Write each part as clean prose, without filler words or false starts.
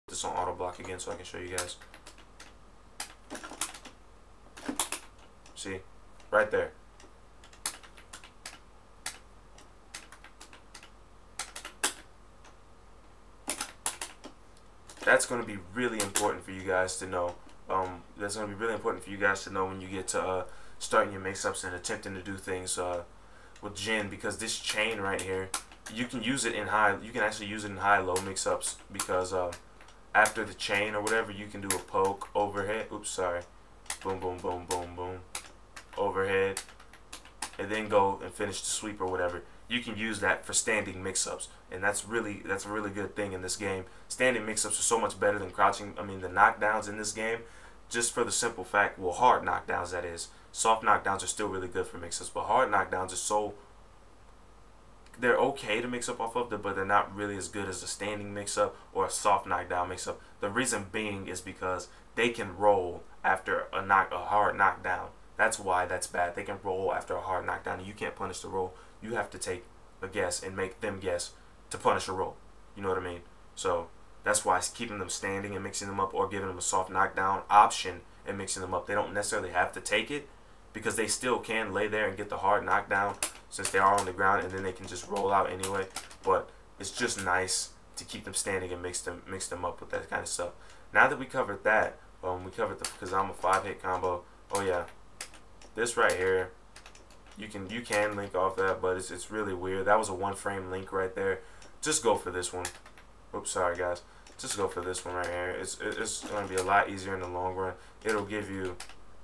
This on auto block again so I can show you guys. See? Right there. That's going to be really important for you guys to know. That's going to be really important for you guys to know when you get to starting your mix-ups and attempting to do things with Jin, because this chain right here, you can use it in high. You can actually use it in high-low mix-ups, because after the chain or whatever, you can do a poke, overhead. Oops, sorry. Boom, boom, boom, boom, boom. Overhead, and then go and finish the sweep or whatever. You can use that for standing mix-ups, and that's a really good thing in this game. Standing mix-ups are so much better than crouching. I mean, the knockdowns in this game, just for the simple fact, well, hard knockdowns, that is. Soft knockdowns are still really good for mix-ups, but hard knockdowns are so, they're okay to mix up off of, but they're not really as good as a standing mix-up or a soft knockdown mix-up. The reason being is because they can roll after a hard knockdown. That's why that's bad. They can roll after a hard knockdown, and you can't punish the roll. You have to take a guess and make them guess to punish a roll. You know what I mean? So that's why it's keeping them standing and mixing them up, or giving them a soft knockdown option and mixing them up. They don't necessarily have to take it, because they still can lay there and get the hard knockdown since they are on the ground, and then they can just roll out anyway. But it's just nice to keep them standing and mix them up with that kind of stuff. Now that we covered that, we covered the Kazama 5-hit combo. Oh yeah. This right here, you can link off that, but it's really weird. That was a 1-frame link right there. Just go for this one. Oops, sorry guys. Just go for this one right here. It's going to be a lot easier in the long run. It'll give you,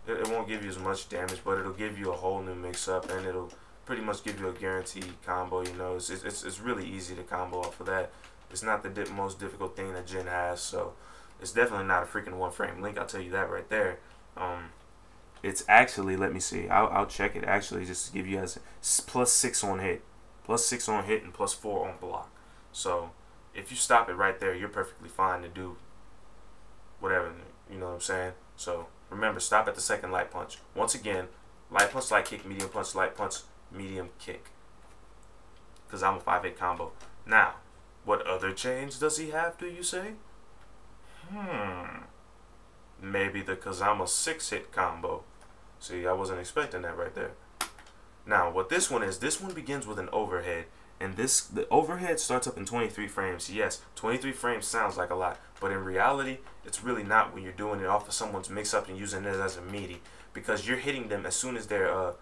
it won't give you as much damage, but it'll give you a whole new mix-up, and it'll pretty much give you a guaranteed combo. You know, it's really easy to combo off of that. It's not the most difficult thing that Jin has, so it's definitely not a freaking 1-frame link. I'll tell you that right there. It's actually, let me see, I'll check it actually, just to give you guys +6 on hit. +6 on hit and +4 on block. So if you stop it right there, you're perfectly fine to do whatever, you know what I'm saying? So remember, stop at the second light punch. Once again, light punch, light kick, medium punch, light punch, medium kick. Because I'm a 5-hit combo. Now, what other chains does he have, do you say? Maybe the Kazama 6-hit combo. See, I wasn't expecting that right there. Now, what this one begins with an overhead. And the overhead starts up in 23 frames. Yes, 23 frames sounds like a lot, but in reality, it's really not when you're doing it off of someone's mix-up and using it as a meaty, because you're hitting them as soon as as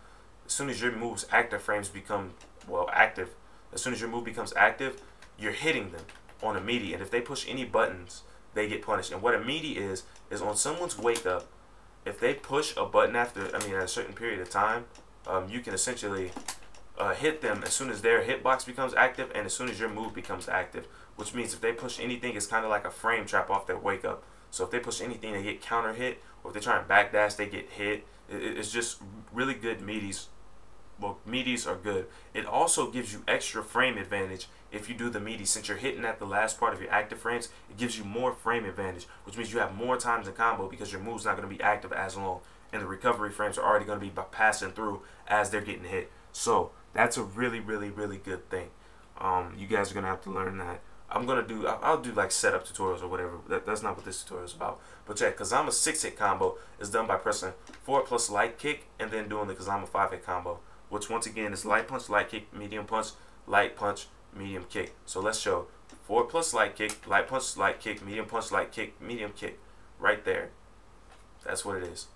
soon as your move's active frames become, well, active. As soon as your move becomes active, you're hitting them on a meaty, and if they push any buttons, they get punished. And what a meaty is on someone's wake up, if they push a button at a certain period of time, you can essentially hit them as soon as their hitbox becomes active and as soon as your move becomes active. Which means if they push anything, it's kind of like a frame trap off their wake up. So if they push anything, they get counter hit, or if they try and backdash, they get hit. It's just really good meaties. Well, meaties are good. It also gives you extra frame advantage if you do the meaty. Since you're hitting at the last part of your active frames, it gives you more frame advantage, which means you have more times in combo because your move's not going to be active as long, and the recovery frames are already going to be passing through as they're getting hit. So that's a really, really, really good thing. You guys are going to have to learn that. I'll do like setup tutorials or whatever. That's not what this tutorial is about. But check, Kazama 6-hit combo is done by pressing forward plus light kick and then doing the Kazama 5-hit combo, which once again is light punch, light kick, medium punch, light punch, medium kick. So let's show forward plus light kick, light punch, light kick, medium punch, light kick, medium kick. Right there. That's what it is.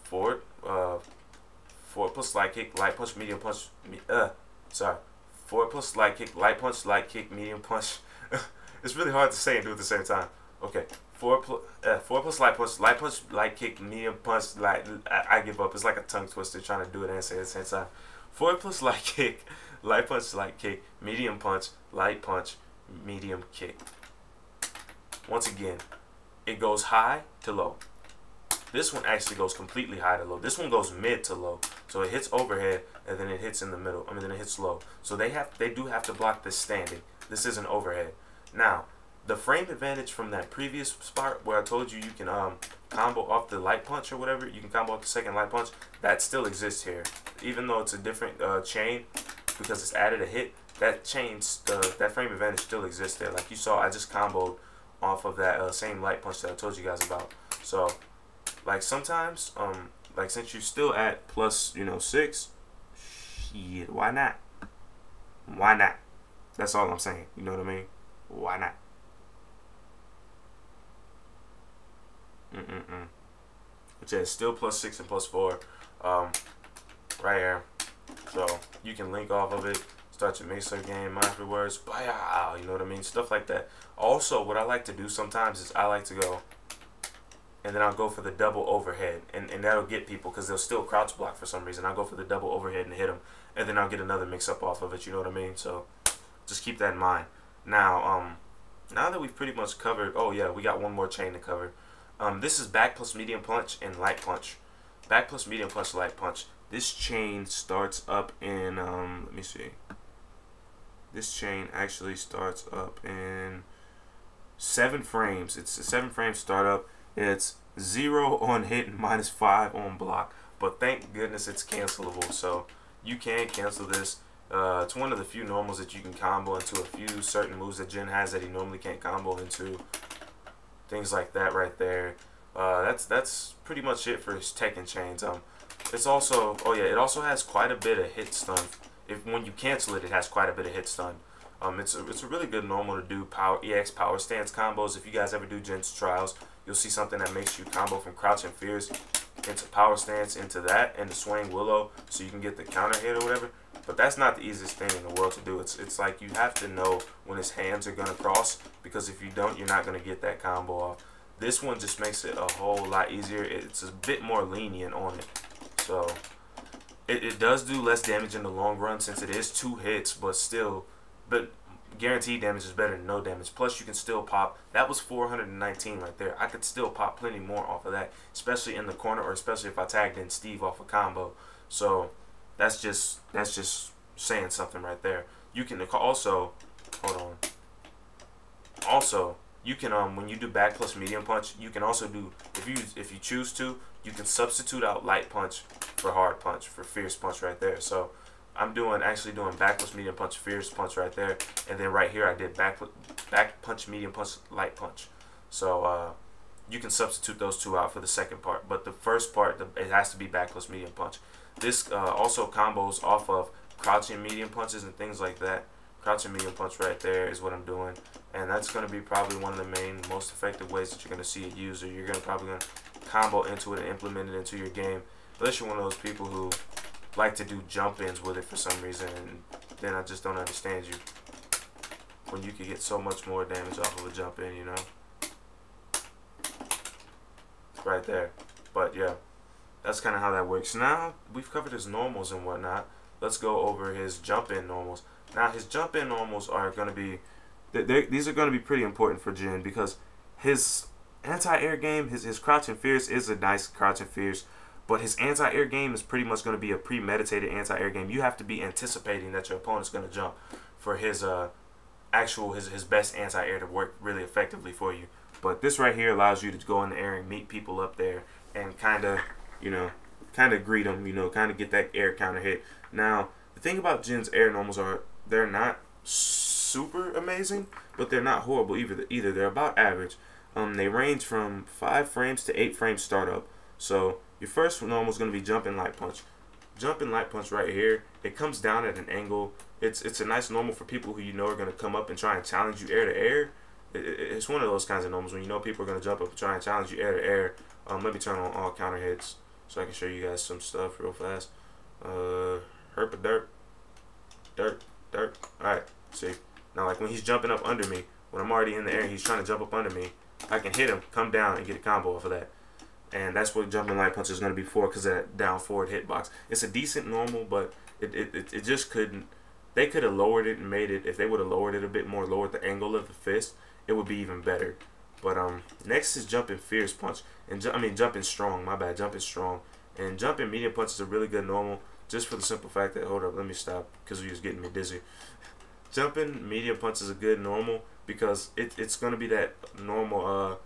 Forward plus light kick, light punch, medium punch, forward plus light kick, light kick, medium punch. It's really hard to say and do at the same time. Okay. Forward plus light punch, light kick, medium punch, I give up. It's like a tongue twister trying to do it and say it at the same time. Forward plus light kick, light punch, light kick, medium punch, light punch, medium kick. Once again, it goes high to low. This one actually goes completely high to low. This one goes mid to low. So it hits overhead and then it hits in the middle. Then it hits low. So they do have to block this standing. This is an overhead. Now, the frame advantage from that previous spot where I told you can combo off the light punch or whatever, you can combo off the second light punch, that still exists here. Even though it's a different chain, because it's added a hit, that frame advantage still exists there. Like you saw, I just comboed off of that same light punch that I told you guys about. So like sometimes like since you're still at plus, you know, 6, shit, why not? Why not? That's all I'm saying. You know what I mean? Why not? Which is still plus 6 and plus 4 right here. So you can link off of it, start your mixer game afterwards. You know what I mean? Stuff like that. Also, what I like to do sometimes is I like to go and then I'll go for the double overhead, and that'll get people because they'll still crouch block for some reason. I'll go for the double overhead and hit them, and then I'll get another mix up off of it. You know what I mean? So just keep that in mind. Now, now that we've pretty much covered, oh yeah, we got one more chain to cover. This is back plus medium punch and light punch. Back plus medium punch, light punch. This chain starts up in, let me see. This chain actually starts up in 7 frames. It's a 7 frame startup. It's 0 on hit and -5 on block. But thank goodness it's cancelable. So you can cancel this. It's one of the few normals that you can combo into a few certain moves that Jin has that he normally can't combo into. Things like that right there. That's pretty much it for his Tekken chains. It's also, oh yeah, it also has quite a bit of hit stun. When you cancel it, it has quite a bit of hit stun. It's a really good normal to do EX power stance combos. If you guys ever do Jin's trials, you'll see something that makes you combo from crouching fierce into power stance into that and the swing willow, so you can get the counter hit or whatever. But that's not the easiest thing in the world to do. It's like you have to know when his hands are gonna cross, because if you don't, you're not gonna get that combo off. This one just makes it a whole lot easier. It's a bit more lenient on it. So it does do less damage in the long run since it is 2 hits, but still, guaranteed damage is better than no damage. Plus you can still pop. That was 419 right there. I could still pop plenty more off of that, especially in the corner, or especially if I tagged in Steve off a combo. So that's just saying something right there. You can also, hold on. Also, you can when you do back plus medium punch, you can also do, if you choose to, you can substitute out light punch for hard punch, for fierce punch right there. So I'm actually doing back plus medium punch, fierce punch right there, and then right here I did back punch, medium punch, light punch. So you can substitute those two out for the second part, but the first part, it has to be back plus medium punch. This also combos off of crouching medium punches and things like that. Crouching medium punch right there is what I'm doing, and that's going to be probably one of the main, most effective ways that you're going to see it used, or you're probably going to combo into it and implement it into your game, unless you're one of those people who like to do jump-ins with it for some reason, and then I just don't understand you. When you could get so much more damage off of a jump-in, you know? Right there. But yeah, that's kind of how that works. Now, we've covered his normals and whatnot. Let's go over his jump-in normals. Now, his jump-in normals are going to be, these are going to be pretty important for Jin, because his anti-air game, his crouching fierce is a nice crouching fierce, but his anti-air game is pretty much going to be a premeditated anti-air game. You have to be anticipating that your opponent's going to jump for his his best anti-air to work really effectively for you. But this right here allows you to go in the air and meet people up there and kind of, you know, greet them, you know, kind of get that air counter hit. Now, the thing about Jin's air normals are they're not super amazing, but they're not horrible either. They're about average. They range from 5 frames to 8 frames startup. So your first normal is going to be jumping light punch. Jumping light punch right here, it comes down at an angle. It's a nice normal for people who you know are going to come up and try and challenge you air to air. It's one of those kinds of normals when you know people are going to jump up and try and challenge you air to air. Let me turn on all counter hits so I can show you guys some stuff real fast. Herp a dirt. Alright, see. Now, like when he's jumping up under me, when I'm already in the air and he's trying to jump up under me, I can hit him, come down, and get a combo off of that. And that's what jumping light punch is going to be for, because of that down forward hitbox. It's a decent normal, but it just couldn't. They could have lowered it and made it, if they would have lowered it a bit more, lowered the angle of the fist, it would be even better. But next is jumping fierce punch, and jumping strong. My bad, jumping strong. And jumping medium punch is a really good normal, just for the simple fact that, hold up, let me stop, because he was getting me dizzy. Jumping medium punch is a good normal because it's going to be that normal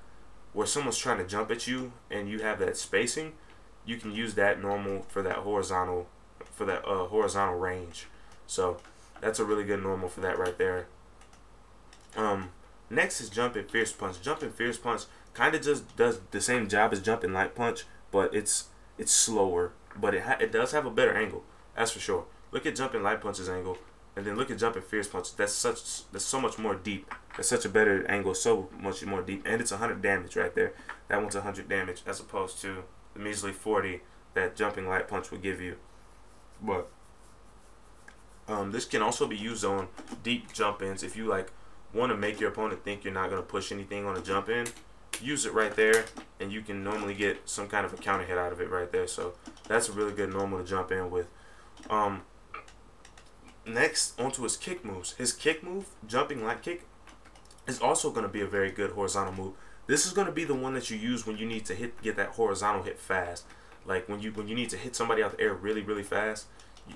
where someone's trying to jump at you and you have that spacing. You can use that normal for that horizontal range. So that's a really good normal for that right there. Next is jumping fierce punch. Jumping fierce punch kind of just does the same job as jumping light punch, but it's slower. But it does have a better angle. That's for sure. Look at jumping light punch's angle, and then look at jumping fierce punch. That's so much more deep. That's such a better angle, so much more deep, and it's 100 damage right there. That one's 100 damage as opposed to the measly 40 that jumping light punch would give you. But this can also be used on deep jump ins. If you like want to make your opponent think you're not going to push anything on a jump in, use it right there, and you can normally get some kind of a counter hit out of it right there. So that's a really good normal to jump in with. Next, onto his kick moves. His kick move, jumping light kick, is also going to be a very good horizontal move. This is going to be the one that you use when you need to get that horizontal hit fast. Like when you need to hit somebody out the air really, really fast,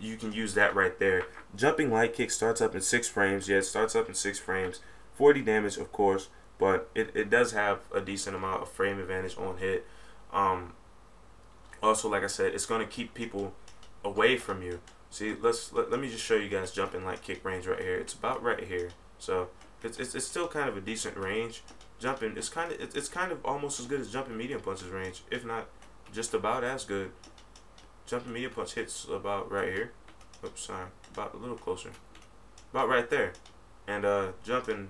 you can use that right there. Jumping light kick starts up in 6 frames. Yeah, it starts up in 6 frames. 40 damage, of course, but it does have a decent amount of frame advantage on hit. Also, like I said, it's going to keep people away from you. See, let me just show you guys jumping light kick range right here. It's about right here. So it's still kind of a decent range. Jumping it's kind of almost as good as jumping medium punch's range, if not just about as good. Jumping medium punch hits about right here. Oops, sorry, about a little closer. About right there. And jumping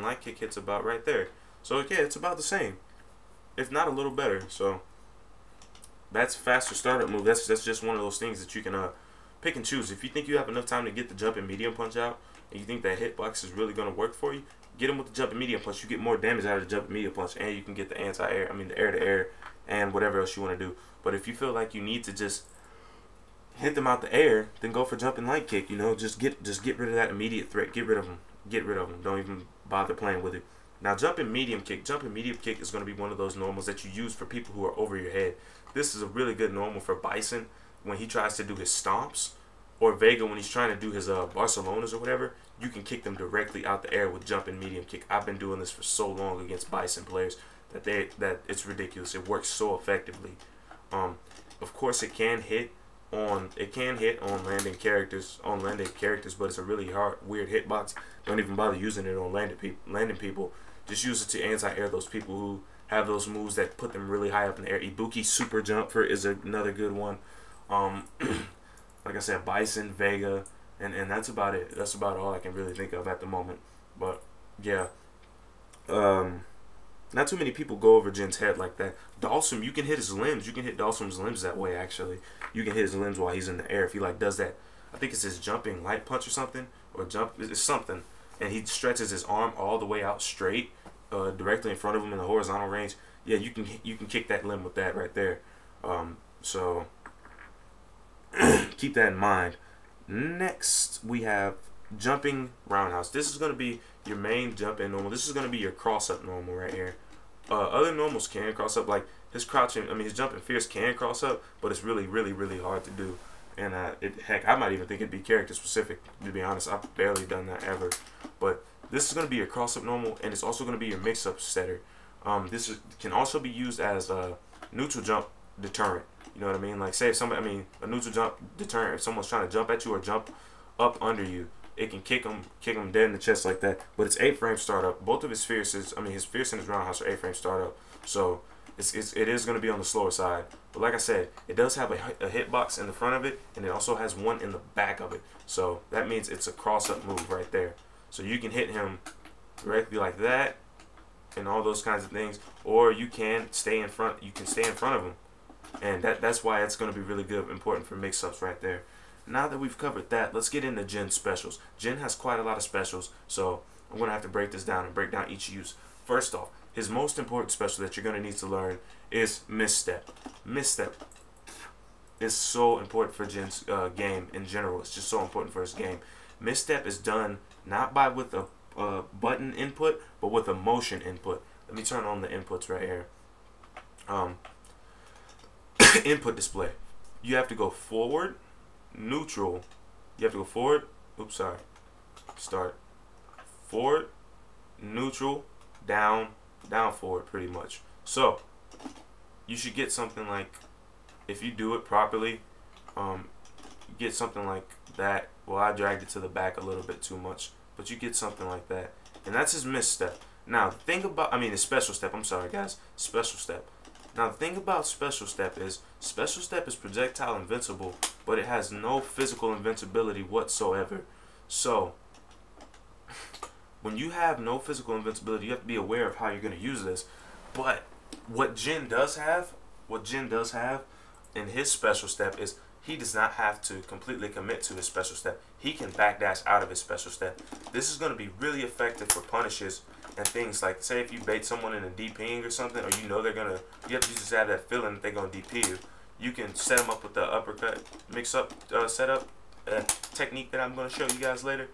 light kick hits about right there. So yeah, it's about the same, if not a little better. So that's a faster startup move. That's just one of those things that you can pick and choose. If you think you have enough time to get the jumping medium punch out, and you think that hitbox is really going to work for you, get him with the jumping medium punch. You get more damage out of the jumping medium punch, and you can get the anti-air, the air-to-air, and whatever else you want to do. But if you feel like you need to just hit them out the air, then go for jumping light kick. You know, just get rid of that immediate threat. Get rid of them. Get rid of them. Don't even bother playing with it. Now, jumping medium kick. Jumping medium kick is going to be one of those normals that you use for people who are over your head. This is a really good normal for Bison when he tries to do his stomps, or Vega when he's trying to do his Barcelonas or whatever. You can kick them directly out the air with jumping medium kick. I've been doing this for so long against Bison players that it's ridiculous. It works so effectively. Of course, it can hit on landing characters, but it's a really weird hitbox. Don't even bother using it on landing people. Just use it to anti-air those people who have those moves that put them really high up in the air. Ibuki super jumper is another good one. Like I said, Bison, Vega, and that's about it. That's about all I can really think of at the moment. But yeah, not too many people go over Jin's head like that. Dalsum, you can hit his limbs. You can hit Dalsum's limbs that way. Actually, you can hit his limbs while he's in the air if he does that. I think it's his jumping light punch or something, or it's something, and he stretches his arm all the way out straight, directly in front of him in the horizontal range. Yeah, you can kick that limb with that right there. So keep that in mind. Next, we have jumping roundhouse. This is going to be your main jump-in normal. This is going to be your cross-up normal right here. Other normals can cross up, like his crouching. His jumping fierce can cross up, but it's really, really, really hard to do. And heck, I might even think it'd be character specific. To be honest, I've barely done that ever. But this is going to be your cross-up normal, and it's also going to be your mix-up setter. This can also be used as a neutral jump deterrent. You know what I mean? Like, say if somebody, a neutral jump deterrent. If someone's trying to jump at you or jump up under you, it can kick him dead in the chest like that. But it's 8 frame startup. Both of his fierces, his fierce and his roundhouse are 8 frame startup. So it is going to be on the slower side. But like I said, it does have a hitbox in the front of it, and it also has one in the back of it. So that means it's a cross-up move right there. So you can hit him directly like that, and all those kinds of things. Or you can stay in front. You can stay in front of him. And that's why it's going to be really good, important for mix-ups right there. Now that we've covered that, let's get into Jin's specials. Jin has quite a lot of specials, so I'm going to have to break this down and break down each use. First off, his most important special that you're going to need to learn is Misstep. Misstep is so important for Jin's game in general. It's just so important for his game. Misstep is done not with a button input, but with a motion input. Let me turn on the inputs right here. Input display. You have to go forward, neutral. You have to go forward. Oops, sorry. Start. Forward, neutral, down, down, forward, pretty much. So you should get something like, if you do it properly, get something like that. Well, I dragged it to the back a little bit too much, but you get something like that, and that's his misstep. Now, the thing about, I mean, the special step. I'm sorry, guys. Special step. Now, the thing about special step is projectile invincible, but it has no physical invincibility whatsoever. So, when you have no physical invincibility, you have to be aware of how you're going to use this. But what Jin does have in his special step is he does not have to completely commit to his special step. He can backdash out of his special step. This is going to be really effective for punishes and things like, say if you bait someone in a DPing or something, or you know they're going to, you just have that feeling that they're going to DP you. You can set them up with the uppercut mix-up setup technique that I'm going to show you guys later.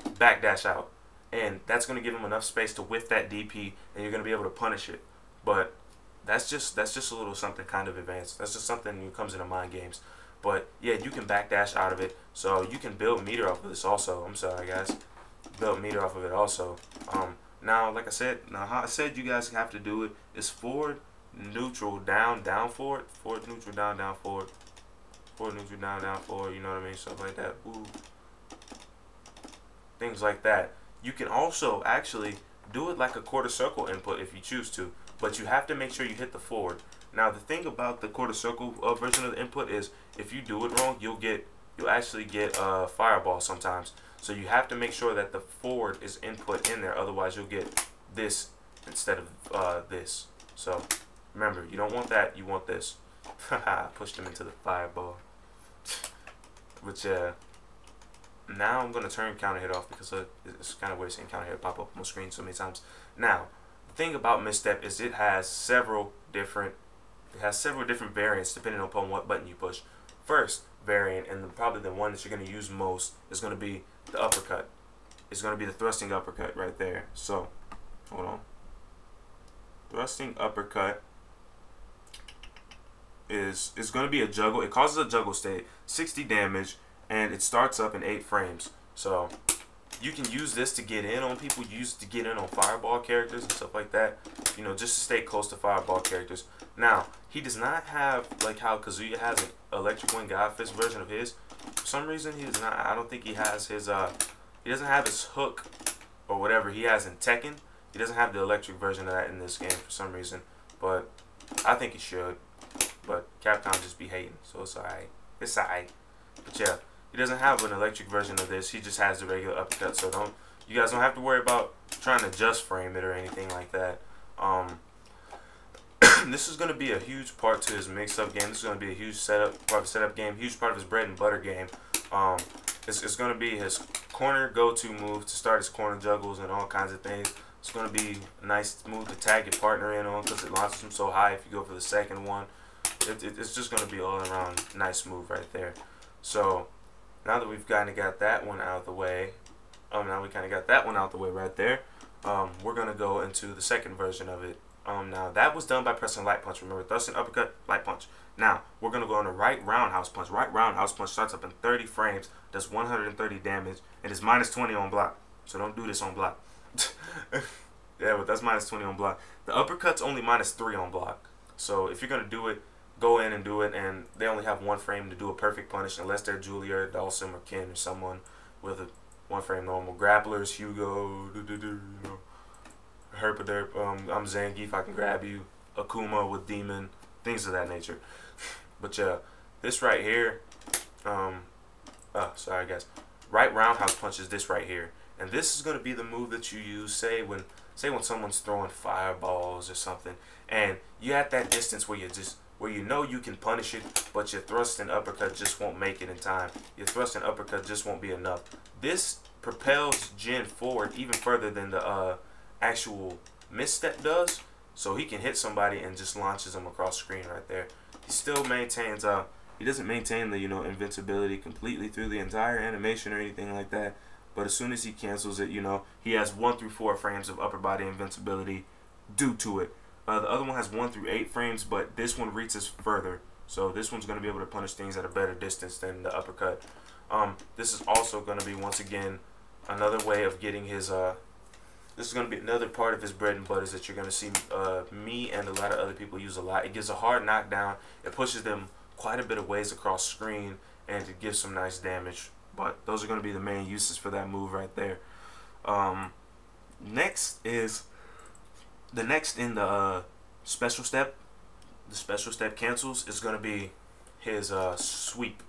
Backdash out. And that's going to give them enough space to whiff that DP, and you're going to be able to punish it. But that's just a little something kind of advanced. That's just something that comes into mind games. But yeah, you can backdash out of it. So you can build meter off of this also. I'm sorry, guys. Build meter off of it also. Now, like I said, how I said you guys have to do it is forward, neutral, down, down, forward, forward, neutral, down, down, forward, forward, neutral, down, down, forward. You know what I mean? Stuff like that. Ooh. Things like that. You can also actually do it like a quarter circle input if you choose to, but you have to make sure you hit the forward. Now, the thing about the quarter circle version of the input is if you do it wrong, you'll actually get fireball sometimes. So you have to make sure that the forward is input in there, otherwise you'll get this instead of this. So remember, you don't want that, you want this. Haha, pushed him into the fireball. But yeah. Now I'm going to turn counter hit off because it's kind of weird seeing counter hit pop up on my screen so many times. Now, the thing about misstep is it has several different variants depending upon what button you push. First variant, and probably the one that you're going to use most, is going to be the uppercut. It's going to be the thrusting uppercut right there. So, hold on. Thrusting uppercut is going to be a juggle. It causes a juggle state, 60 damage. And it starts up in 8 frames. So you can use this to get in on people. You use it to get in on fireball characters and stuff like that. You know, just to stay close to fireball characters. Now, he does not have, like how Kazuya has an Electric Wind God Fist version of his. For some reason, he does not. I don't think he has his, he doesn't have his hook or whatever he has in Tekken. He doesn't have the electric version of that in this game for some reason. But I think he should. But Capcom just be hating. So it's alright. It's alright. But yeah. He doesn't have an electric version of this. He just has the regular uppercut. So you guys don't have to worry about trying to just frame it or anything like that. This is going to be a huge part to his mix-up game. This is going to be a huge part of his setup game, huge part of his bread and butter game. It's going to be his corner go-to move to start his corner juggles and all kinds of things. It's going to be a nice move to tag your partner in on because it launches him so high if you go for the second one. It's just going to be all around nice move right there. So now that we've kind of got that one out of the way, right there, we're going to go into the second version of it. Now, that was done by pressing light punch. Remember, thrusting, uppercut, light punch. Now, we're going to go on the right roundhouse punch. Right roundhouse punch starts up in 30 frames, does 130 damage, and is minus 20 on block. So don't do this on block. Yeah, but that's minus 20 on block. The uppercut's only minus 3 on block. So if you're going to do it, go in and do it, and they only have 1 frame to do a perfect punish unless they're Julia or Dawson or Ken or someone with a 1 frame normal. Grapplers, Hugo, you know, Herpaderp, I'm Zangief, I can grab you, Akuma with Demon, things of that nature. But yeah, this right here, sorry guys, right roundhouse punch is this right here, and this is going to be the move that you use, say when someone's throwing fireballs or something, and you're at that distance where you know you can punish it, but your thrust and uppercut just won't make it in time. Your thrust and uppercut just won't be enough. This propels Jin forward even further than the actual misstep does, so he can hit somebody and just launches them across the screen right there. He still maintains, he doesn't maintain the, you know, invincibility completely through the entire animation or anything like that, but as soon as he cancels it, you know, he has 1 through 4 frames of upper body invincibility due to it. The other one has 1 through 8 frames, but this one reaches further. So this one's going to be able to punish things at a better distance than the uppercut. This is also going to be, once again, another way of getting his, this is going to be another part of his bread and butters that you're going to see me and a lot of other people use a lot. It gives a hard knockdown. It pushes them quite a bit of ways across screen, and it gives some nice damage. But those are going to be the main uses for that move right there. Next is The next in the special step, the special step cancels, is going to be his sweep.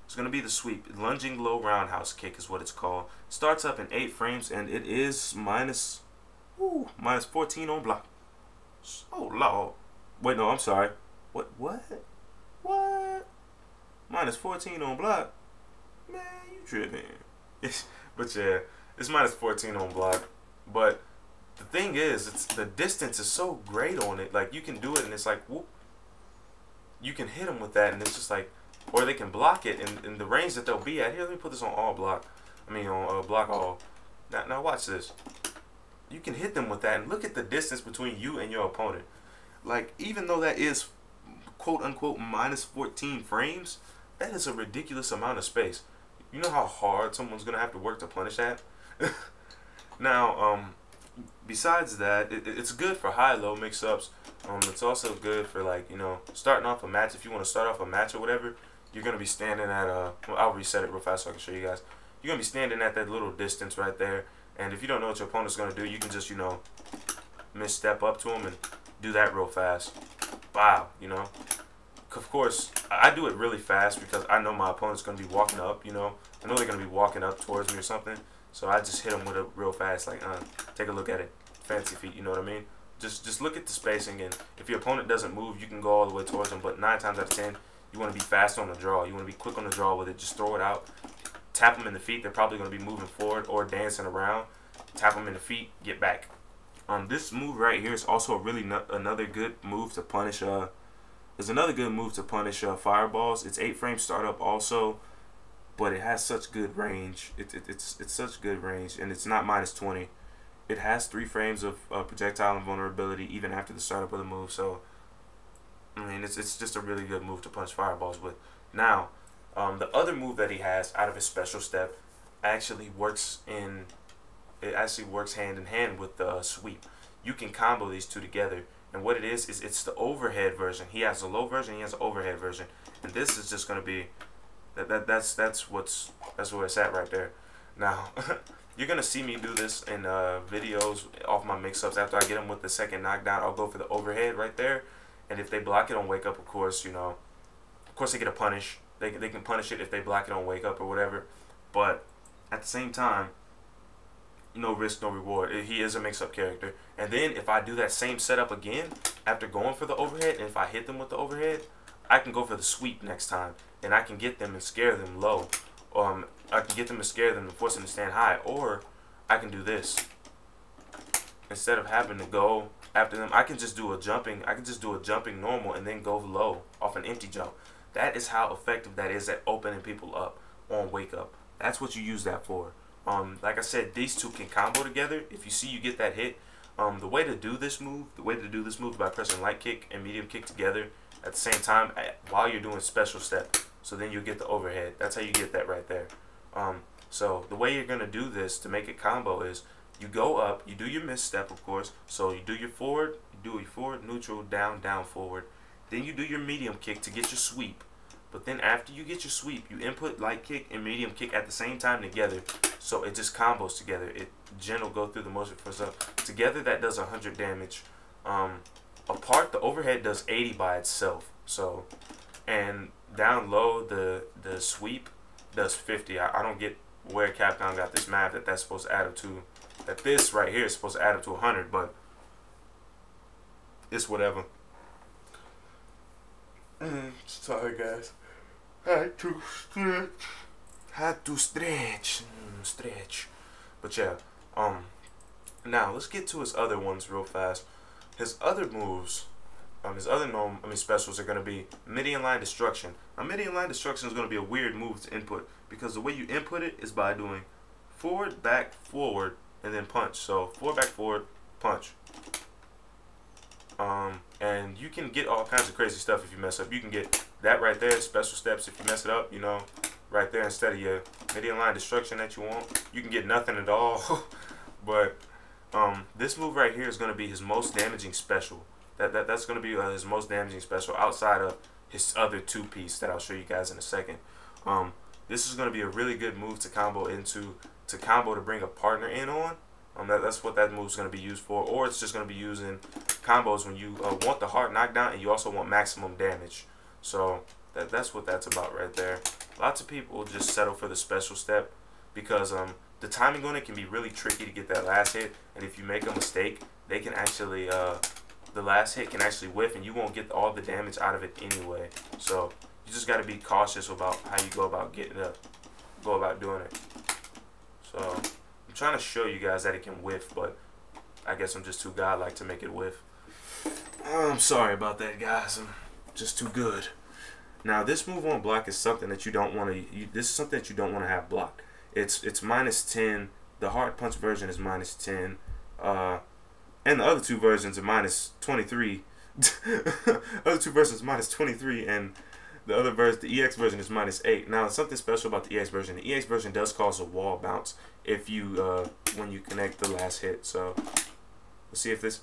It's going to be the sweep. Lunging low roundhouse kick is what it's called. Starts up in 8 frames, and it is minus 14 on block. Oh, Lord. Wait, no, I'm sorry. What? Minus 14 on block? Man, you tripping. But yeah, it's minus 14 on block. But the thing is, the distance is so great on it. Like, you can do it, and it's like, whoop. You can hit them with that, and it's just like, or they can block it, and the range that they'll be at. Here, let me put this on all block. I mean, on block all. Now watch this. You can hit them with that, and look at the distance between you and your opponent. Like, even though that is quote-unquote minus 14 frames, that is a ridiculous amount of space. You know how hard someone's going to have to work to punish that? Now, besides that, it's good for high-low mix-ups. It's also good for, like, you know, starting off a match. If you want to start off a match or whatever, you're going to be standing at well, I'll reset it real fast so I can show you guys. You're going to be standing at that little distance right there. And if you don't know what your opponent's going to do, you can just, you know, misstep up to him and do that real fast. Wow, you know. Of course, I do it really fast because I know my opponent's going to be walking up, you know. I know they're going to be walking up towards me or something. So I just hit them with it real fast, like, take a look at it. Fancy feet, you know what I mean? Just look at the spacing, and if your opponent doesn't move, you can go all the way towards them. But 9 times out of 10, you want to be fast on the draw. You want to be quick on the draw with it. Just throw it out. Tap them in the feet. They're probably going to be moving forward or dancing around. Tap them in the feet. Get back. This move right here is also really another good move to punish. It's another good move to punish fireballs. It's 8 frame startup also, but it has such good range. It's such good range, and it's not minus 20. It has 3 frames of projectile invulnerability even after the startup of the move. So, I mean, it's just a really good move to punch fireballs with. Now, the other move that he has out of his special step actually works hand in hand with the sweep. You can combo these two together, and what it is it's the overhead version. He has a low version, he has an overhead version, and this is just gonna be that's where it's at right there. Now, you're gonna see me do this in videos off my mix-ups. After I get them with the second knockdown, I'll go for the overhead right there, and if they block it on wake up, of course, you know, of course they get a punish. They can punish it if they block it on wake up or whatever, but at the same time, no risk, no reward. He is a mix-up character. And then if I do that same setup again after going for the overhead, and if I hit them with the overhead, I can go for the sweep next time, and I can get them and scare them low. I can get them and scare them and force them to stand high, or I can do this. Instead of having to go after them, I can just do a jumping. I can just do a jumping normal and then go low off an empty jump. That is how effective that is at opening people up on wake up. That's what you use that for. Like I said, these two can combo together. If you see you get that hit, the way to do this move is by pressing light kick and medium kick together at the same time while you're doing special step. So then you get the overhead. That's how you get that right there. So the way you're gonna do this to make it combo is you go up, you do your misstep, of course. So you do your forward, neutral, down, down, forward. Then you do your medium kick to get your sweep. But then after you get your sweep, you input light kick and medium kick at the same time together. So it just combos together. Jin will go through the motion for itself. Together that does 100 damage. Apart, the overhead does 80 by itself. So, and down low, the sweep does 50. I don't get where Capcom got this math that's supposed to add up to. That this right here is supposed to add up to 100, but it's whatever. Sorry guys. Had to stretch. But yeah, now let's get to his other ones real fast. His other moves, specials are gonna be Midian line destruction. Now, Midian line destruction is gonna be a weird move to input because the way you input it is by doing forward, back, forward, and then punch. So forward, back, forward, punch. And you can get all kinds of crazy stuff if you mess up. You can get that right there, special steps if you mess it up, you know, right there instead of your Midian line destruction that you want. You can get nothing at all. But this move right here is going to be his most damaging special. That's going to be his most damaging special outside of his other 2-piece that I'll show you guys in a second. This is going to be a really good move to combo to bring a partner in on. That's what that move's going to be used for. Or it's just going to be used in combos when you want the hard knockdown and you also want maximum damage. So that's what that's about right there. Lots of people just settle for the special step because the timing on it can be really tricky to get that last hit. And if you make a mistake, they can actually the last hit can actually whiff and you won't get all the damage out of it anyway. So you just got to be cautious about how you go about doing it. So I'm trying to show you guys that it can whiff, but I guess I'm just too godlike to make it whiff. I'm sorry about that, guys. I'm just too good. Now this move on block is something that you don't want to. This is something that you don't want to have blocked. It's -10. The hard punch version is -10. And the other two versions are -23. Other two versions -23, and the other version, the EX version, is -8. Now, something special about the EX version. The EX version does cause a wall bounce if you when you connect the last hit. So let's see if this.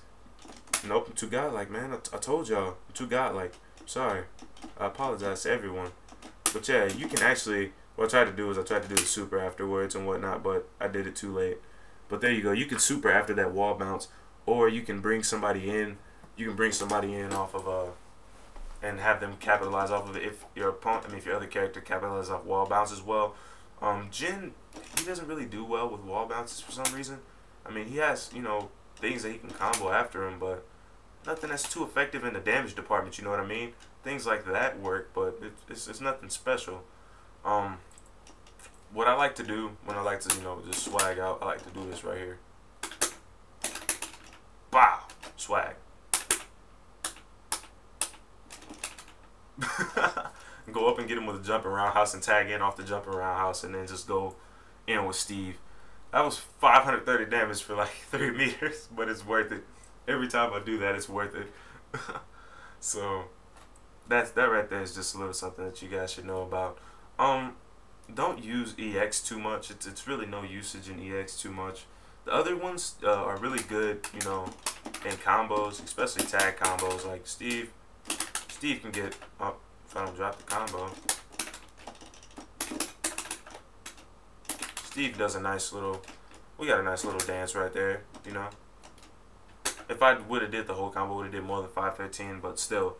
Nope, I'm too godlike, man. I told y'all, I'm too godlike. Sorry, I apologize to everyone. But yeah, you can actually. What I tried to do is I tried to do the super afterwards and whatnot, but I did it too late. But there you go. You can super after that wall bounce. Or you can bring somebody in. You can bring somebody in off of and have them capitalize off of it. If your opponent, if your other character capitalizes off wall bounce as well. Jin, he doesn't really do well with wall bounces for some reason. I mean, he has things that he can combo after him, but nothing that's too effective in the damage department. You know what I mean? Things like that work, but it's nothing special. What I like to do when I like to just swag out, I like to do this right here. Bow! Swag. Go up and get him with a jumping roundhouse and tag in off the jumping roundhouse and then just go in with Steve. That was 530 damage for like 3 meters, but it's worth it. Every time I do that, it's worth it. So that right there is just a little something that you guys should know about. Don't use EX too much. It's really no usage in EX too much. The other ones are really good, in combos, especially tag combos. Like Steve can get up if I don't drop the combo. Steve does a nice little. We got a nice little dance right there, If I would have did the whole combo, would have did more than 515, but still,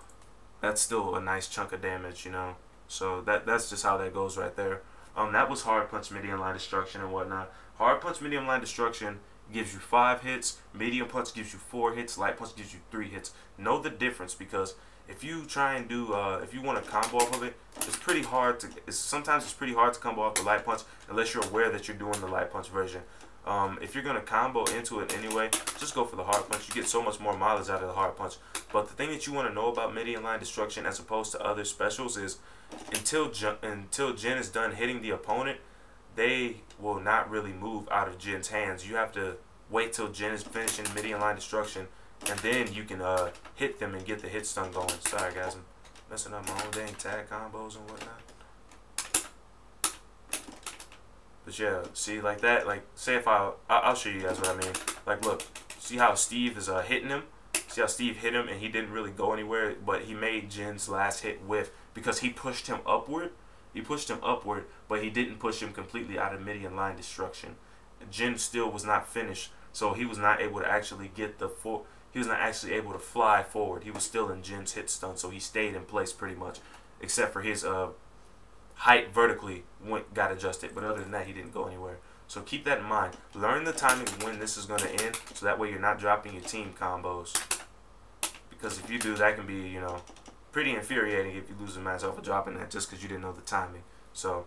that's still a nice chunk of damage, So that's just how that goes right there. That was hard punch, medium line destruction, and whatnot. Hard punch, medium line destruction gives you 5 hits. Medium punch gives you 4 hits. Light punch gives you 3 hits. Know the difference, because if you try and do, if you want to combo off of it, it's pretty hard to. Sometimes it's pretty hard to combo off the light punch unless you're aware that you're doing the light punch version. If you're gonna combo into it anyway, just go for the hard punch. You get so much more mileage out of the hard punch. But the thing that you want to know about medium line destruction as opposed to other specials is until Jin is done hitting the opponent, they will not really move out of Jin's hands. You have to wait till Jin is finishing medium line destruction, and then you can hit them and get the hit stun going. Sorry guys, I'm messing up my own dang tag combos and whatnot. But yeah, see, like that, like, say if I'll show you guys what I mean. Like, look, see how Steve is hitting him? See how Steve hit him and he didn't really go anywhere, but he made Jin's last hit whiff because he pushed him upward. He pushed him upward, but he didn't push him completely out of median line destruction. Jin still was not finished, so he was not able to actually get the full. He was not actually able to fly forward. He was still in Jin's hit stun, so he stayed in place pretty much, except for his height vertically got adjusted. But other than that, he didn't go anywhere. So keep that in mind. Learn the timing of when this is going to end, so that way you're not dropping your team combos. Because if you do, that can be, pretty infuriating if you lose the match over dropping that just because you didn't know the timing. So,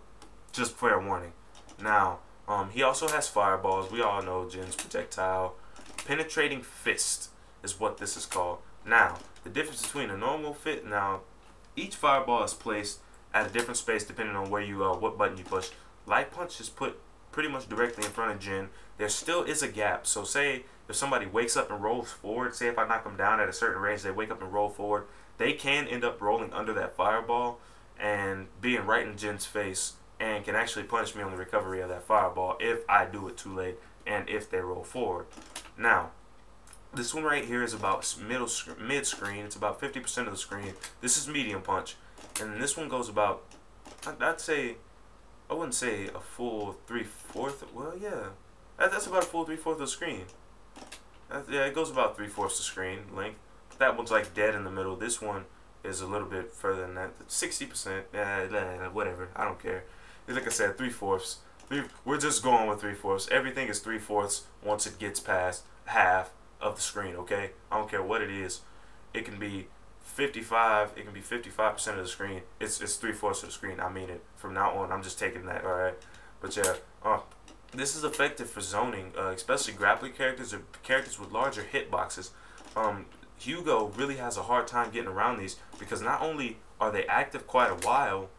just fair warning. Now, he also has fireballs. We all know Jin's projectile. Penetrating fist is what this is called. Now, the difference between a normal fit. Now, each fireball is placed at a different space depending on where you what button you push. Light punch is put pretty much directly in front of Jin. There still is a gap. So say if somebody wakes up and rolls forward, say if I knock them down at a certain range, they wake up and roll forward, they can end up rolling under that fireball and being right in Jin's face and can actually punish me on the recovery of that fireball if I do it too late and if they roll forward. Now, this one right here is about mid-screen. It's about 50% of the screen. This is medium punch. And this one goes about, I'd say, I wouldn't say a full 3/4. Well, yeah. That's about a full 3/4 of the screen. Yeah, it goes about 3/4 the screen length. That one's like dead in the middle. This one is a little bit further than that. 60%. Whatever. I don't care. Like I said, 3/4. We're just going with 3/4. Everything is 3/4 once it gets past half of the screen. Okay. I don't care what it is. It can be 55. It can be 55% of the screen. It's 3/4 of the screen. I mean it. From now on, I'm just taking that. All right. But yeah. This is effective for zoning, especially grappling characters or characters with larger hitboxes. Hugo really has a hard time getting around these because not only are they active quite a while,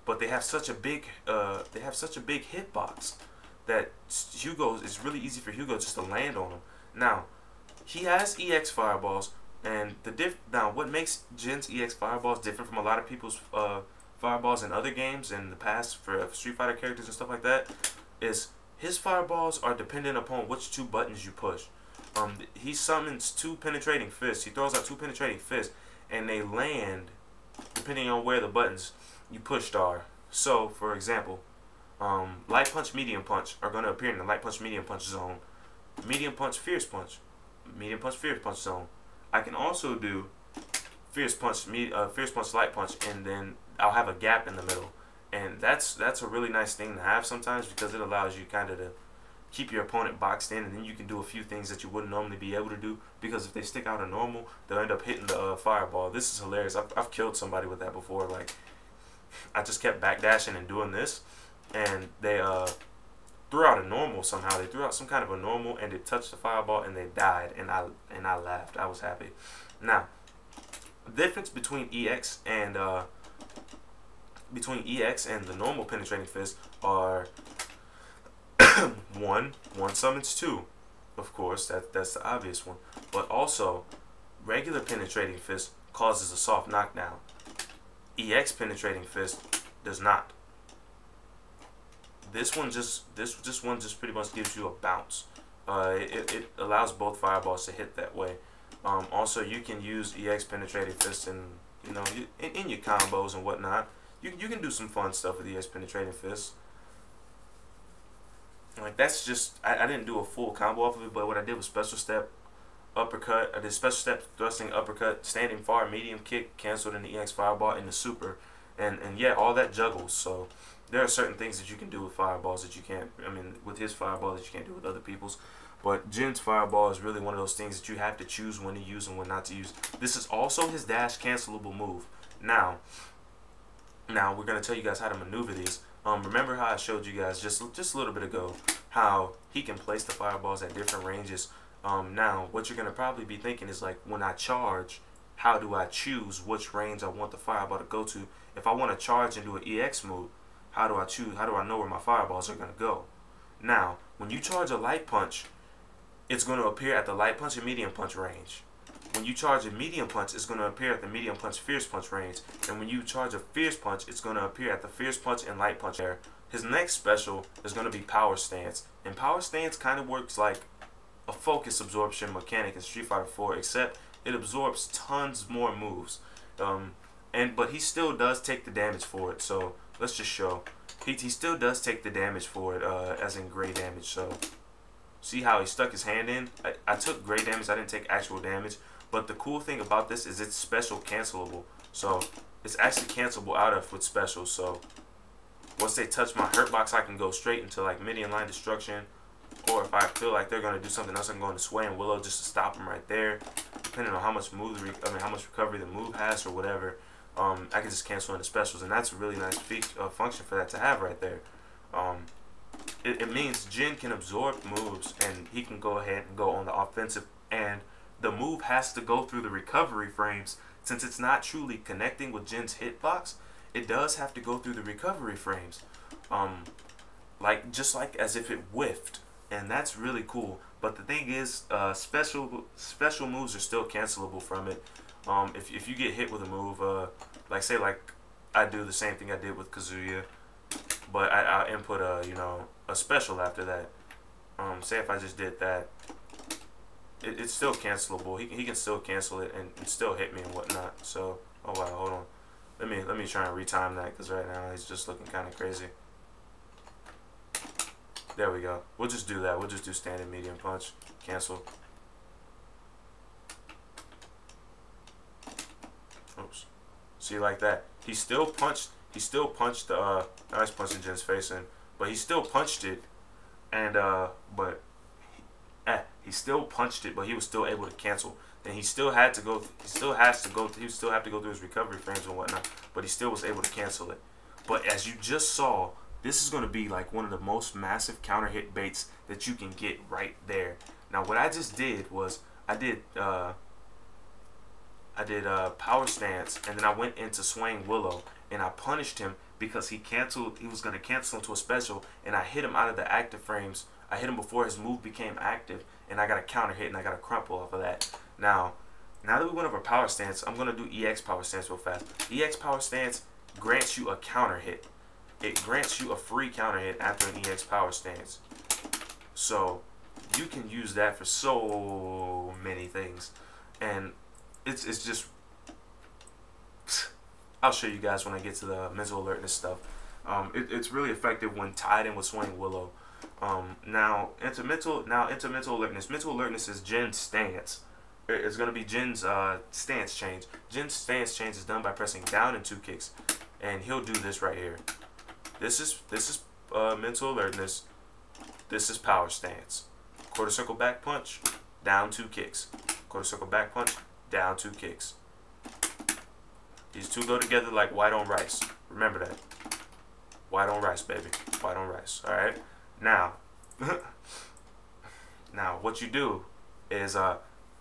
but they have such a big hitbox that it's really easy for Hugo just to land on them. Now, he has EX fireballs, and now what makes Jin's EX fireballs different from a lot of people's fireballs in other games in the past for Street Fighter characters and stuff like that is his fireballs are dependent upon which 2 buttons you push. He summons 2 penetrating fists. He throws out 2 penetrating fists, and they land depending on where the buttons you pushed are. So, for example, light punch, medium punch are going to appear in the light punch, medium punch zone. Medium punch, fierce punch, medium punch, fierce punch zone. I can also do fierce punch, light punch, and then I'll have a gap in the middle. And that's a really nice thing to have sometimes because it allows you kind of to keep your opponent boxed in, and then you can do a few things that you wouldn't normally be able to do because if they stick out a normal, they'll end up hitting the fireball. This is hilarious. I've killed somebody with that before. Like, I just kept backdashing and doing this, and they threw out a normal somehow. They threw out some kind of a normal, and it touched the fireball, and they died, and I laughed. I was happy. Now, the difference between EX and the normal penetrating fist are one summons 2, of course, that's the obvious one, but also regular penetrating fist causes a soft knockdown. EX penetrating fist does not. This one just pretty much gives you a bounce. It allows both fireballs to hit that way. Also, you can use EX penetrating fist in your combos and whatnot. You can do some fun stuff with EX penetrating fists. Like, that's just, I didn't do a full combo off of it, but what I did was special step, uppercut. I did special step, thrusting, uppercut, standing far, medium kick, canceled in the EX fireball, and the super. And yeah, all that juggles. So there are certain things that you can do with fireballs that you can't, with his fireball that you can't do with other people's. But Jin's fireball is really one of those things that you have to choose when to use and when not to use. This is also his dash cancelable move. Now we're going to tell you guys how to maneuver these. Remember how I showed you guys just a little bit ago how he can place the fireballs at different ranges. Now, what you're going to probably be thinking is, like, when I charge, how do I choose which range I want the fireball to go to? If I want to charge and do an EX move, how do I choose? How do I know where my fireballs are going to go? Now, when you charge a light punch, it's going to appear at the light punch and medium punch range. When you charge a medium punch, it's going to appear at the medium punch, fierce punch range. And when you charge a fierce punch, it's going to appear at the fierce punch and light punch area. His next special is going to be power stance. And power stance kind of works like a focus absorption mechanic in Street Fighter 4, except it absorbs tons more moves. But he still does take the damage for it. So let's just show. He still does take the damage for it, as in gray damage. So see how he stuck his hand in? I took gray damage. I didn't take actual damage. But the cool thing about this is it's special cancelable. So it's actually cancelable out of with special. So once they touch my hurt box, I can go straight into like Midian line destruction. Or if I feel like they're gonna do something else, I can go into Sway and Willow just to stop them right there. Depending on how much how much recovery the move has or whatever, I can just cancel into specials, and that's a really nice function for that to have right there. It means Jin can absorb moves and he can go ahead and go on the offensive, and the move has to go through the recovery frames. Since it's not truly connecting with Jin's hitbox, it does have to go through the recovery frames, just like as if it whiffed, and that's really cool. But the thing is, special moves are still cancelable from it. If you get hit with a move, like I do the same thing I did with Kazuya, but I input a special after that. Say if I just did that, it's still cancelable. He can still cancel it and still hit me and whatnot. So, oh wow, hold on. Let me try and retime that, because right now he's just looking kind of crazy. There we go. We'll just do that. We'll just do standard medium punch. Cancel. Oops. See, like that. He still punched I was punching Jin's face in, but he still punched it, and he still punched it, but he was still able to cancel. Then he still had to go. He still have to go through his recovery frames and whatnot, but he still was able to cancel it. But as you just saw, this is going to be like one of the most massive counter hit baits that you can get right there. Now, what I just did was I did power stance, and then I went into swaying willow, and I punished him because he was going to cancel into a special, and I hit him out of the active frames. I hit him before his move became active, and I got a counter hit, and I got a crumple off of that. Now that we went over power stance, I'm going to do EX power stance real fast. EX power stance grants you a counter hit. It grants you a free counter hit after an EX power stance. So you can use that for so many things, and it's just, I'll show you guys when I get to the mental alertness stuff. It's really effective when tied in with swaying willow. Now into mental alertness. Mental alertness is Jin's stance. It's going to be Jin's stance change. Jin's stance change is done by pressing down in 2 kicks, and he'll do this right here. This is mental alertness. This is power stance. Quarter circle back punch, down 2 kicks. Quarter circle back punch, down 2 kicks. These two go together like white on rice. Remember that. White on rice, baby. White on rice. All right. Now, what you do is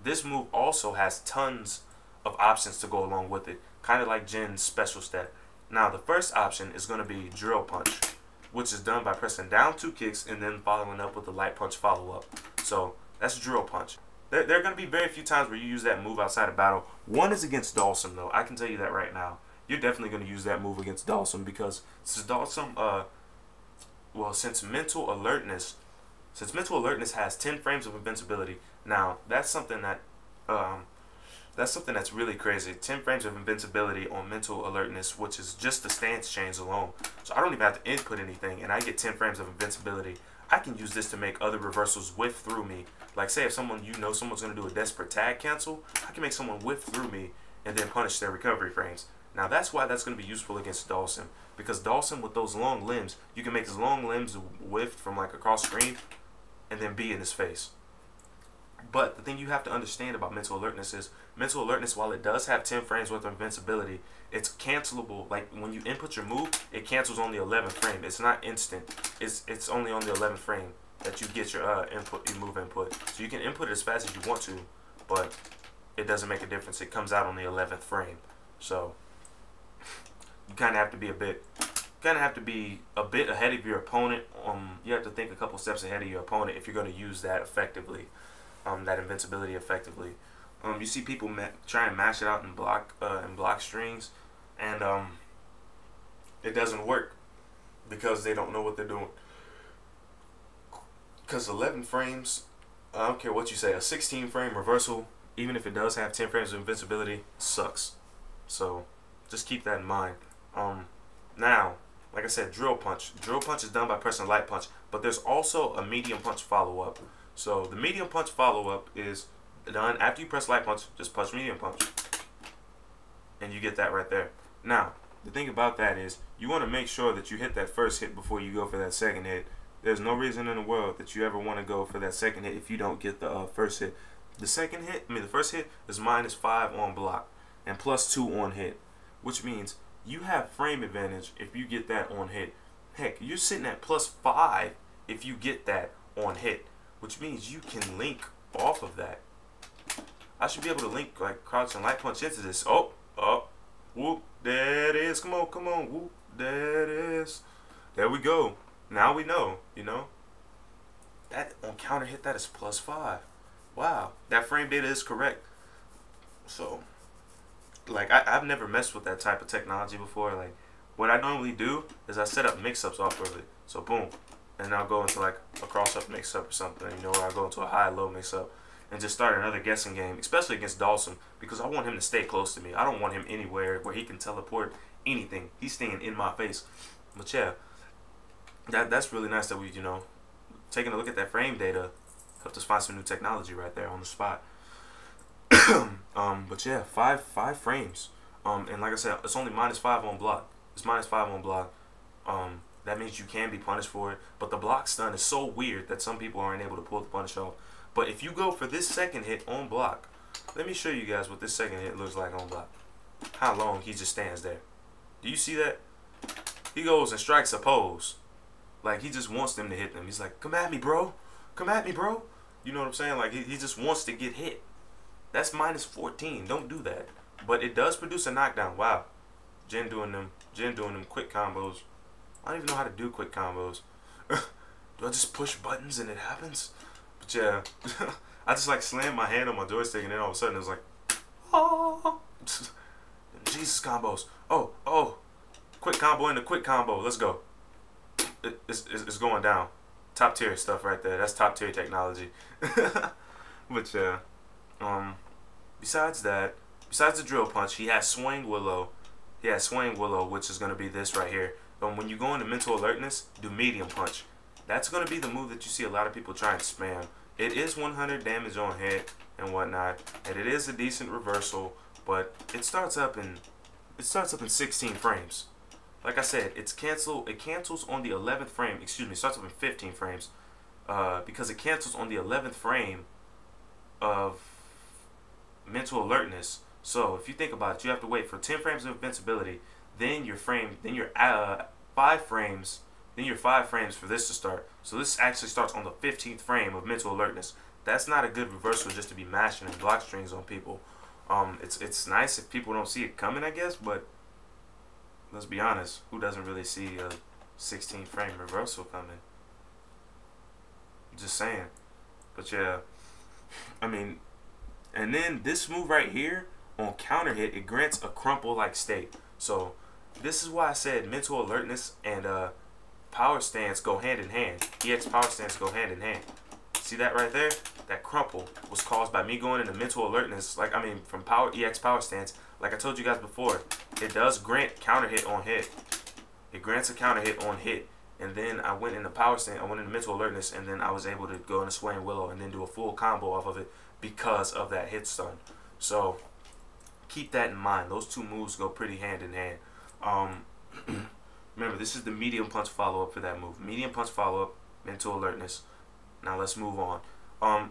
this move also has tons of options to go along with it, kind of like Jin's special stat. Now, the first option is going to be drill punch, which is done by pressing down 2 kicks and then following up with the light punch follow-up. So that's drill punch. There are going to be very few times where you use that move outside of battle. One is against Dawson, though. I can tell you that right now. You're definitely going to use that move against Dawson, because since Dawson, since mental alertness has 10 frames of invincibility. Now that's something that's really crazy. 10 frames of invincibility on mental alertness, which is just the stance change alone. So I don't even have to input anything, and I get 10 frames of invincibility. I can use this to make other reversals whiff through me. Like, say if someone's going to do a desperate tag cancel, I can make someone whiff through me and then punish their recovery frames. Now that's why that's going to be useful against Dawson, because Dawson, with those long limbs, you can make his long limbs whiff from like across screen and then be in his face. But the thing you have to understand about mental alertness is, mental alertness, while it does have 10 frames worth of invincibility, it's cancelable. Like, when you input your move, it cancels on the 11th frame. It's not instant. It's only on the 11th frame that you get your move input. So you can input it as fast as you want to, but it doesn't make a difference. It comes out on the 11th frame. So you kind of have to be a bit ahead of your opponent. You have to think a couple steps ahead of your opponent if you're going to use that effectively. That invincibility effectively. You see people try and mash it out in block strings, and it doesn't work because they don't know what they're doing. Because 11 frames, I don't care what you say, a 16 frame reversal, even if it does have 10 frames of invincibility, sucks. So just keep that in mind. Now, like I said, drill punch. Drill punch is done by pressing light punch, but there's also a medium punch follow-up. So the medium punch follow-up is done after you press light punch. Just punch medium punch, and you get that right there. Now, the thing about that is, you want to make sure that you hit that first hit before you go for that second hit. There's no reason in the world that you ever want to go for that second hit if you don't get the first hit. The first hit is -5 on block and +2 on hit, which means you have frame advantage if you get that on hit. Heck, you're sitting at +5 if you get that on hit, which means you can link off of that. I should be able to link like crouch and light punch into this. Oh, whoop, there it is. Come on, whoop, there it is. There we go. Now we know, that on counter hit, that is +5. Wow, that frame data is correct. So, like, I've never messed with that type of technology before. Like, what I normally do is I set up mix-ups off of it. So boom, and I'll go into like a cross-up mix-up or something, or I'll go into a high-low mix-up and just start another guessing game, especially against Dawson, because I want him to stay close to me. I don't want him anywhere where he can teleport anything. He's staying in my face. But yeah, that's really nice that we, taking a look at that frame data helped us find some new technology right there on the spot. But yeah, five frames. And like I said, it's only -5 on block. It's -5 on block. That means you can be punished for it. But the block stun is so weird that some people aren't able to pull the punish off. But if you go for this second hit on block, let me show you guys what this second hit looks like on block. How long he just stands there. Do you see that? He goes and strikes a pose. Like, he just wants them to hit them. He's like, come at me, bro. Come at me, bro. You know what I'm saying? Like, he just wants to get hit. That's -14. Don't do that. But it does produce a knockdown. Wow. Jin doing them quick combos. I don't even know how to do quick combos. Do I just push buttons and it happens? But yeah. I just like slammed my hand on my joystick and then all of a sudden it was like, oh. Jesus combos. Oh. Quick combo into quick combo. Let's go. It's going down. Top tier stuff right there. That's top tier technology. But yeah. Besides that, besides the drill punch, he has swing willow. He has swing willow, which is gonna be this right here. When you go into mental alertness, do medium punch. That's gonna be the move that you see a lot of people try and spam. It is 100 damage on hit and whatnot, and it is a decent reversal, but it starts up in 16 frames. Like I said, it cancels on the 11th frame. Excuse me, it starts up in 15 frames, because it cancels on the 11th frame of mental alertness. So if you think about it, you have to wait for 10 frames of invincibility, then your 5 frames. Then your 5 frames for this to start. So this actually starts on the 15th frame of mental alertness. That's not a good reversal just to be mashing and block strings on people. It's nice if people don't see it coming, I guess, but let's be honest, who doesn't really see a 16 frame reversal coming? Just saying. But yeah, I mean, and then this move right here on counter hit, it grants a crumple like state. So this is why I said mental alertness and power stance go hand in hand. EX power stance go hand in hand. See that right there? That crumple was caused by me going into mental alertness. From EX power stance. Like I told you guys before, it does grant counter hit on hit. It grants a counter hit on hit. And then I went into power stance. I went into mental alertness, and then I was able to go into swaying willow and then do a full combo off of it because of that hit stun. So keep that in mind. Those two moves go pretty hand in hand. Remember, this is the medium punch follow-up for that move. Medium punch follow-up, mental alertness. Now let's move on.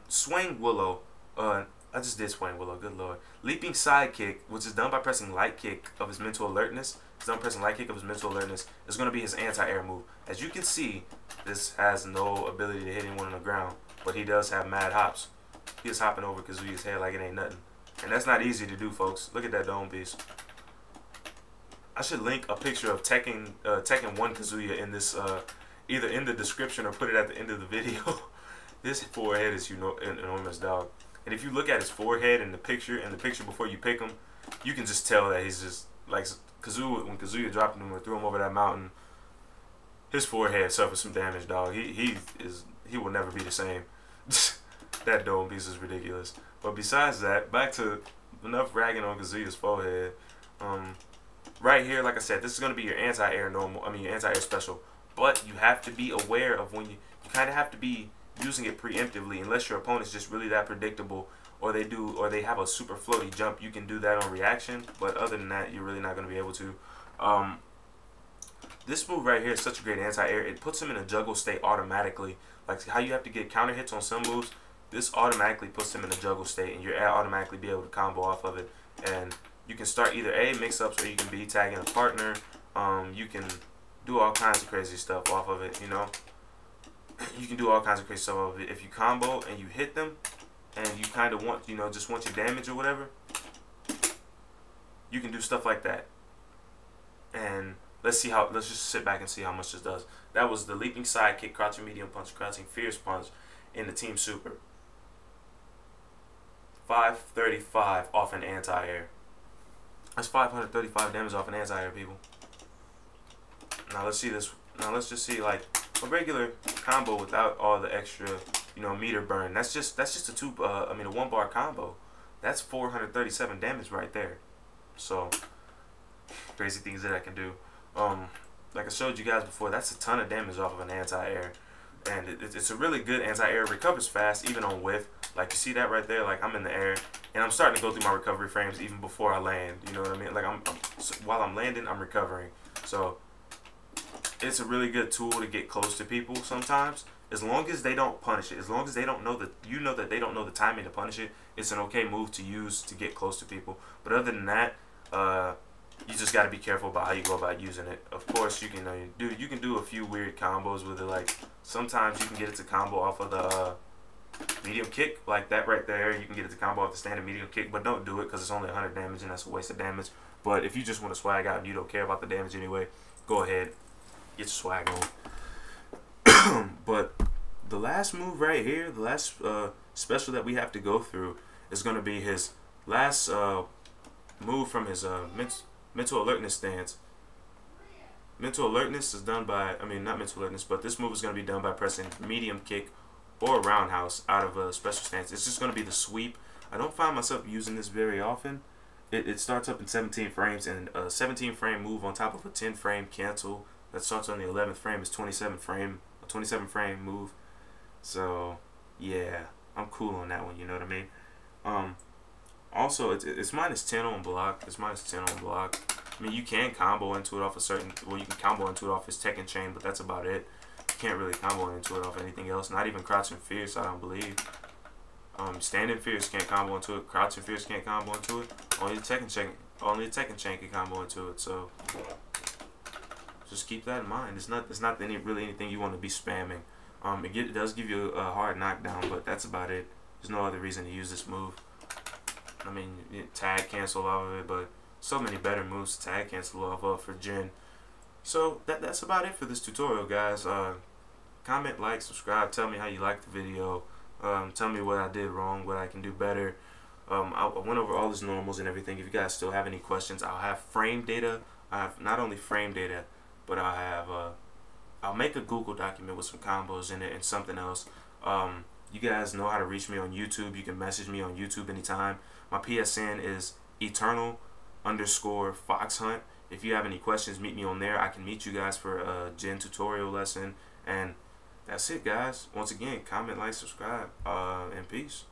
Swing willow. I just did swing willow, good lord. Leaping side kick, which is done by pressing light kick of his mental alertness. It's done pressing light kick of his mental alertness. Is going to be his anti-air move. As you can see, this has no ability to hit anyone on the ground, but he does have mad hops. He is hopping over Kazuya's head like it ain't nothing. And that's not easy to do, folks. Look at that dome piece. I should link a picture of Tekken 1 Kazuya in this, either in the description or put it at the end of the video. His forehead is enormous, dog. And if you look at his forehead in the picture before you pick him, you can just tell that he's just like when Kazuya dropped him or threw him over that mountain. His forehead suffered some damage, dog. He will never be the same. That dome piece is ridiculous. But besides that, back to enough ragging on Kazuya's forehead. Right here, like I said, this is going to be your anti-air your anti-air special. But you have to be aware of when you kind of have to be using it preemptively, unless your opponent's just really that predictable, or they have a super floaty jump. You can do that on reaction, but other than that, you're really not going to be able to. This move right here is such a great anti-air. It puts him in a juggle state automatically. Like how you have to get counter hits on some moves, this automatically puts him in a juggle state, and you're automatically be able to combo off of it. And you can start either A, mix-ups, or you can B, tagging a partner. You can do all kinds of crazy stuff off of it, you know. You can do all kinds of crazy stuff off of it. If you combo and you hit them, and you kind of want, just want your damage or whatever, you can do stuff like that. And let's just sit back and see how much this does. That was the leaping side kick, crouching medium punch, crouching fierce punch in the Team Super. 535 off an anti-air. That's 535 damage off an anti-air, people. Now let's see this. Now let's just see like a regular combo without all the extra, meter burn. That's just a a 1 bar combo. That's 437 damage right there. So crazy things that I can do. Like I showed you guys before, that's a ton of damage off of an anti-air. and it's a really good anti-air. Recovers fast, even on whiff. Like, you see that right there? Like, I'm in the air, and I'm starting to go through my recovery frames even before I land. You know what I mean? Like, while I'm landing, I'm recovering. So, it's a really good tool to get close to people sometimes. As long as they don't punish it. As long as they don't know that, you know that they don't know the timing to punish it, it's an okay move to use to get close to people. But other than that, you just got to be careful about how you go about using it. Of course, you can do a few weird combos with it. Like, sometimes you can get it to combo off of the medium kick, like that right there. You can get it to combo off the standard medium kick, but don't do it because it's only 100 damage and that's a waste of damage. But if you just want to swag out and you don't care about the damage anyway, go ahead, get your swag on. But the last move right here, the last special that we have to go through is going to be his last move from his mental alertness stance. Mental alertness is done by, not mental alertness, but this move is going to be done by pressing medium kick or roundhouse out of a special stance. It's just going to be the sweep. I don't find myself using this very often. It starts up in 17 frames, and a 17 frame move on top of a 10 frame cancel that starts on the 11th frame is 27 frame move. So yeah, I'm cool on that one, you know what I mean? Also, it's minus 10 on block. It's minus 10 on block. I mean, you can combo into it off a certain, well, you can combo into it off his Tekken Chain, but that's about it. You can't really combo into it off anything else. Not even Crouching Fierce, I don't believe. Standing Fierce can't combo into it. Crouching Fierce can't combo into it. Only the Tekken Chain can combo into it. So just keep that in mind. It's not really anything you want to be spamming. It does give you a hard knockdown, but that's about it. There's no other reason to use this move. I mean, tag cancel off of it, but so many better moves to tag cancel off of for Jin. So that's about it for this tutorial, guys. Comment, like, subscribe. Tell me how you liked the video. Tell me what I did wrong, what I can do better. I went over all his normals and everything. If you guys still have any questions, I'll have frame data. I have not only frame data, but I'll make a Google document with some combos in it and something else. You guys know how to reach me on YouTube. You can message me on YouTube anytime. My PSN is eternal_foxhunt. If you have any questions, meet me on there. I can meet you guys for a Jin tutorial lesson. And that's it, guys. Once again, comment, like, subscribe, and peace.